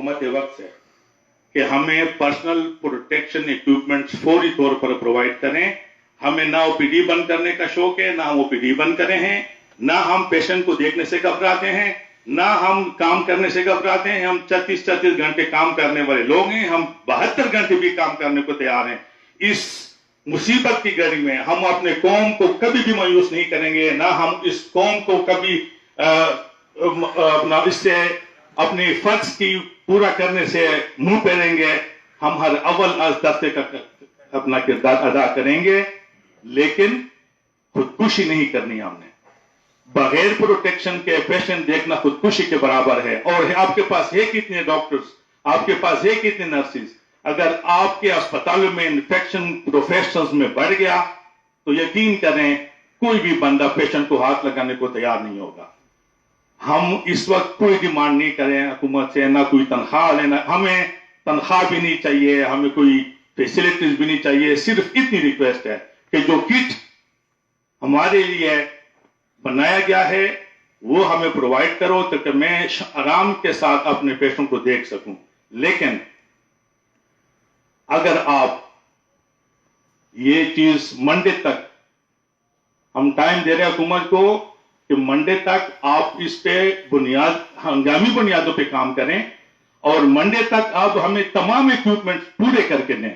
हुकूमत वक्त से कि हमें पर्सनल प्रोटेक्शन इक्विपमेंट्स फौरी तौर पर प्रोवाइड करें। हमें ना ओपीडी बंद करने का शौक है, ना हम ओपीडी बंद करे हैं, ना हम पेशेंट को देखने से घबराते हैं, ना हम काम करने से घबराते हैं। हम 34 घंटे काम करने वाले लोग हैं, हम 72 घंटे भी काम करने को तैयार हैं। इस मुसीबत की घड़ी में हम अपने कौम को कभी भी मायूस नहीं करेंगे, ना हम इस कौम को कभी अपना इससे अपने फर्ज की पूरा करने से मुंह फेरेंगे। हम हर अव्वल आज दस्ते का अपना किरदार अदा करेंगे, लेकिन खुदकुशी नहीं करनी हमने। बगैर प्रोटेक्शन के पेशेंट देखना खुदकुशी के बराबर है। और आपके पास है कितने डॉक्टर्स, आपके पास है कितने नर्सेज। अगर आपके अस्पतालों में इन्फेक्शन प्रोफेशनल्स में बढ़ गया तो यकीन करें कोई भी बंदा पेशेंट को हाथ लगाने को तैयार नहीं होगा। हम इस वक्त कोई डिमांड नहीं करें हुकूमत से, ना कोई तनख्वाह लेना, हमें तनख्वाह भी नहीं चाहिए, हमें कोई फैसिलिटीज भी नहीं चाहिए। सिर्फ इतनी रिक्वेस्ट है कि जो किट हमारे लिए बनाया गया है वो हमें प्रोवाइड करो ताकि मैं आराम के साथ अपने पेशेंट को देख सकूं। लेकिन अगर आप ये चीज मंडे तक, हम टाइम दे रहे हैं हुकूमत को कि मंडे तक आप इस पे हंगामी बुनियादों पे काम करें और मंडे तक आप हमें तमाम इक्विपमेंट पूरे करके दें।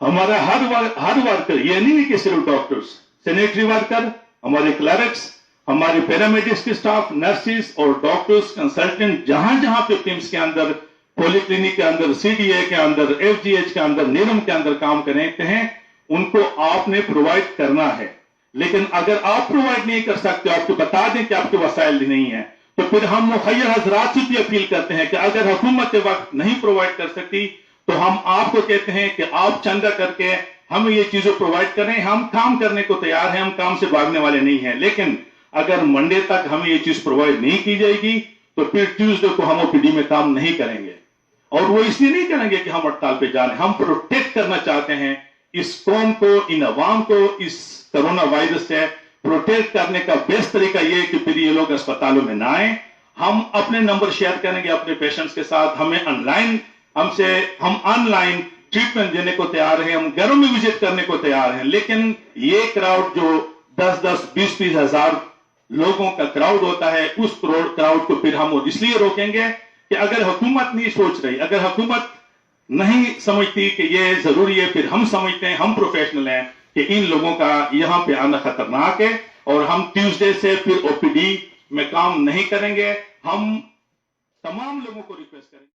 हमारा हर वर्कर, ये नहीं है कि सिर्फ डॉक्टर्स, सैनिटरी वर्कर, हमारे क्लर्क्स, हमारे पैरामेडिक्स के स्टाफ, नर्सेज और डॉक्टर्स, कंसल्टेंट, जहां जहां पे टीम्स के अंदर, पॉलिक्लिनिक के अंदर, सीडीए के अंदर, एफजीएच के अंदर, नीरम के अंदर काम करते हैं, उनको आपने प्रोवाइड करना है। लेकिन अगर आप प्रोवाइड नहीं कर सकते, आपको बता दें कि आपके वसाइल नहीं है, तो फिर हम मुखैर हजरात से भी अपील करते हैं कि अगर हुकूमत वक्त नहीं प्रोवाइड कर सकती तो हम आपको कहते हैं कि आप चंदा करके हमें ये चीजें प्रोवाइड करें। हम काम करने को तैयार हैं, हम काम से भागने वाले नहीं हैं। लेकिन अगर मंडे तक हमें ये चीज प्रोवाइड नहीं की जाएगी तो फिर ट्यूसडे को हम ओपीडी में काम नहीं करेंगे। और वो इसलिए नहीं करेंगे कि हम हड़ताल पे जा रहे हैं, हम प्रोटेक्ट करना चाहते हैं इस कौम को, इन अवाम को इस कोरोना वायरस से प्रोटेक्ट करने का बेस्ट तरीका यह है कि फिर ये लोग अस्पतालों में ना आए। हम अपने नंबर शेयर करेंगे अपने पेशेंट्स के साथ, हम ऑनलाइन ट्रीटमेंट देने को तैयार हैं, हम घरों में विजिट करने को तैयार हैं। लेकिन ये क्राउड जो 10-10, 20-20 हजार लोगों का क्राउड होता है, उस क्राउड को फिर हम इसलिए रोकेंगे कि अगर हुकूमत नहीं सोच रही, अगर हुकूमत नहीं समझती कि ये जरूरी है, फिर हम समझते हैं, हम प्रोफेशनल हैं कि इन लोगों का यहां पे आना खतरनाक है और हम ट्यूसडे से फिर ओपीडी में काम नहीं करेंगे। हम तमाम लोगों को रिक्वेस्ट करेंगे।